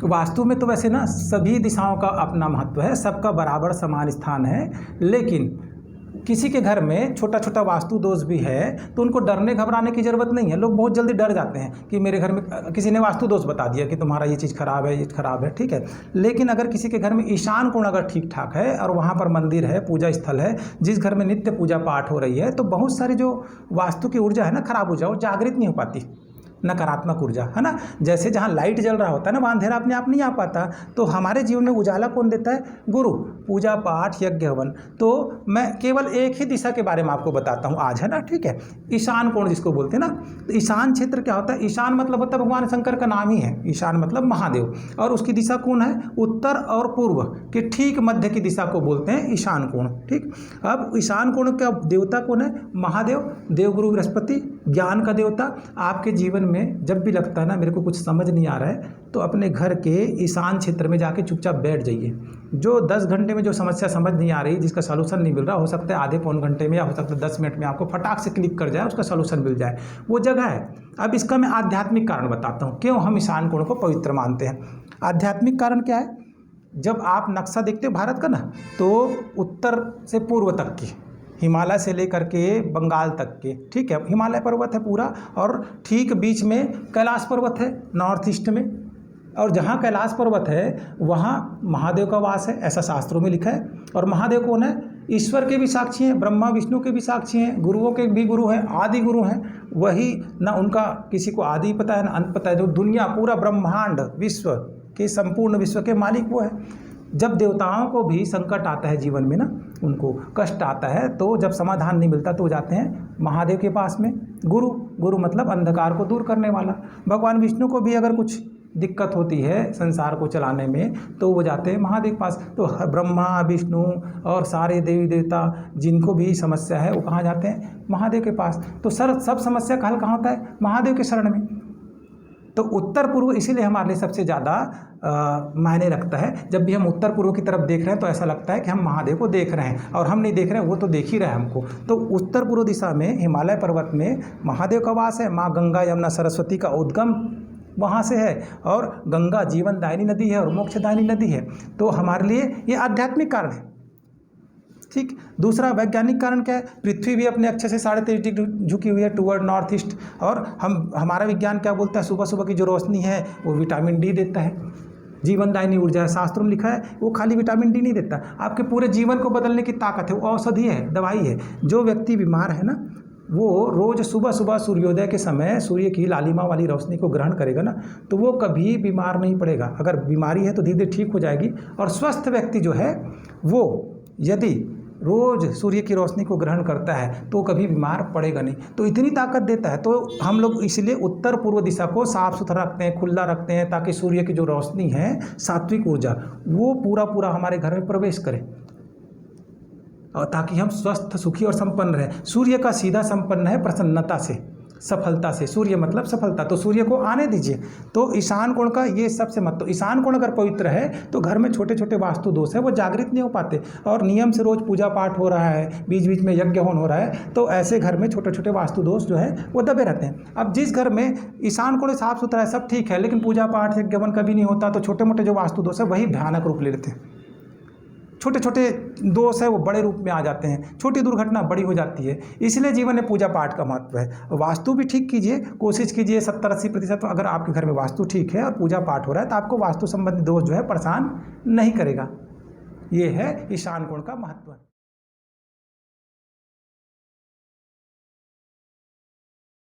वास्तु में तो वैसे ना सभी दिशाओं का अपना महत्व है, सबका बराबर समान स्थान है, लेकिन किसी के घर में छोटा छोटा वास्तु दोष भी है तो उनको डरने घबराने की ज़रूरत नहीं है। लोग बहुत जल्दी डर जाते हैं कि मेरे घर में किसी ने वास्तु दोष बता दिया कि तुम्हारा ये चीज़ खराब है, ये खराब है, ठीक है। लेकिन अगर किसी के घर में ईशान कोण अगर ठीक ठाक है और वहाँ पर मंदिर है, पूजा स्थल है, जिस घर में नित्य पूजा पाठ हो रही है, तो बहुत सारी जो वास्तु की ऊर्जा है ना, खराब ऊर्जा, वो जागृत नहीं हो पाती, नकारात्मक ऊर्जा है ना। जैसे जहाँ लाइट जल रहा होता है ना, वहाँ अंधेरा अपने आप नहीं आ पाता। तो हमारे जीवन में उजाला कौन देता है? गुरु। पूजा पाठ, यज्ञ हवन। तो मैं केवल एक ही दिशा के बारे में आपको बताता हूँ आज, है ना, ठीक है। ईशान कोण जिसको बोलते हैं ना, तो ईशान क्षेत्र क्या होता है? ईशान मतलब होता है भगवान शंकर का नाम ही है, ईशान मतलब महादेव, और उसकी दिशा कौन है? उत्तर और पूर्व के ठीक मध्य की दिशा को बोलते हैं ईशान कोण, ठीक। अब ईशान कोण का देवता कौन है? महादेव, देवगुरु बृहस्पति, ज्ञान का देवता। आपके जीवन में जब भी लगता है ना मेरे को कुछ समझ नहीं आ रहा है, तो अपने घर के ईशान क्षेत्र में जाके चुपचाप बैठ जाइए। जो 10 घंटे में जो समस्या समझ नहीं आ रही, जिसका सलूशन नहीं मिल रहा, हो सकता है आधे पौन घंटे में या हो सकता है 10 मिनट में आपको फटाक से क्लिक कर जाए, उसका सलूशन मिल जाए, वो जगह है। अब इसका मैं आध्यात्मिक कारण बताता हूँ क्यों हम ईशान कोण को पवित्र मानते हैं। आध्यात्मिक कारण क्या है? जब आप नक्शा देखते हो भारत का ना, तो उत्तर से पूर्व तक की, हिमालय से लेकर के बंगाल तक के, ठीक है, हिमालय पर्वत है पूरा, और ठीक बीच में कैलाश पर्वत है नॉर्थ ईस्ट में, और जहाँ कैलाश पर्वत है वहाँ महादेव का वास है, ऐसा शास्त्रों में लिखा है। और महादेव कौन है? ईश्वर के भी साक्षी हैं, ब्रह्मा विष्णु के भी साक्षी हैं, गुरुओं के भी गुरु हैं, आदि गुरु हैं। वही ना, उनका किसी को आदि पता है ना अंत पता है। जो दुनिया, पूरा ब्रह्मांड, विश्व के, संपूर्ण विश्व के मालिक वो है। जब देवताओं को भी संकट आता है जीवन में ना, उनको कष्ट आता है, तो जब समाधान नहीं मिलता तो वो जाते हैं महादेव के पास में। गुरु मतलब अंधकार को दूर करने वाला। भगवान विष्णु को भी अगर कुछ दिक्कत होती है संसार को चलाने में, तो वो जाते हैं महादेव के पास। तो ब्रह्मा विष्णु और सारे देवी देवता जिनको भी समस्या है, वो कहाँ जाते हैं? महादेव के पास। तो सब समस्या का हल कहाँ होता है? महादेव के शरण में। तो उत्तर पूर्व इसीलिए हमारे लिए सबसे ज़्यादा मायने रखता है। जब भी हम उत्तर पूर्व की तरफ देख रहे हैं तो ऐसा लगता है कि हम महादेव को देख रहे हैं, और हम नहीं देख रहे हैं, वो तो देख ही रहे हैं हमको। तो उत्तर पूर्व दिशा में हिमालय पर्वत में महादेव का वास है। माँ गंगा यमुना सरस्वती का उद्गम वहाँ से है, और गंगा जीवनदायिनी नदी है और मोक्षदायिनी नदी है। तो हमारे लिए ये आध्यात्मिक कारण है, ठीक। दूसरा वैज्ञानिक कारण क्या है? पृथ्वी भी अपने अक्षर से 23.5 डिग्री झुकी हुई है टूवर्ड नॉर्थ ईस्ट, और हमारा विज्ञान क्या बोलता है? सुबह सुबह की जो रोशनी है वो विटामिन डी देता है, जीवनदायिनी ऊर्जा है। शास्त्रों में लिखा है वो खाली विटामिन डी नहीं देता, आपके पूरे जीवन को बदलने की ताकत है, वो औषधि है, दवाई है। जो व्यक्ति बीमार है ना, वो रोज़ सुबह सुबह सूर्योदय के समय सूर्य की लालिमा वाली रोशनी को ग्रहण करेगा ना, तो वो कभी बीमार नहीं पड़ेगा। अगर बीमारी है तो धीरे धीरे ठीक हो जाएगी। और स्वस्थ व्यक्ति जो है वो यदि रोज़ सूर्य की रोशनी को ग्रहण करता है तो कभी बीमार पड़ेगा नहीं। तो इतनी ताकत देता है। तो हम लोग इसलिए उत्तर पूर्व दिशा को साफ सुथरा रखते हैं, खुला रखते हैं, ताकि सूर्य की जो रोशनी है, सात्विक ऊर्जा, वो पूरा हमारे घर में प्रवेश करे, और ताकि हम स्वस्थ, सुखी और संपन्न रहें। सूर्य का सीधा संपन्न है प्रसन्नता से, सफलता से। सूर्य मतलब सफलता, तो सूर्य को आने दीजिए। तो ईशान कोण का ये सबसे मत, तो ईशान कोण अगर पवित्र है तो घर में छोटे छोटे वास्तु दोष है वो जागृत नहीं हो पाते, और नियम से रोज पूजा पाठ हो रहा है, बीच बीच में यज्ञ होन हो रहा है, तो ऐसे घर में छोटे छोटे वास्तु दोष जो है वो दबे रहते हैं। अब जिस घर में ईशान कोण साफ सुथरा है, सब ठीक है, लेकिन पूजा पाठ यज्ञ हवन कभी नहीं होता, तो छोटे मोटे जो वास्तु दोष है वही भयानक रूप ले लेते हैं। छोटे छोटे दोष है वो बड़े रूप में आ जाते हैं, छोटी दुर्घटना बड़ी हो जाती है। इसलिए जीवन में पूजा पाठ का महत्व है। वास्तु भी ठीक कीजिए, कोशिश कीजिए 70-80% अगर आपके घर में वास्तु ठीक है और पूजा पाठ हो रहा है तो आपको वास्तु संबंधी दोष जो है परेशान नहीं करेगा। ये है ईशान कोण का महत्व।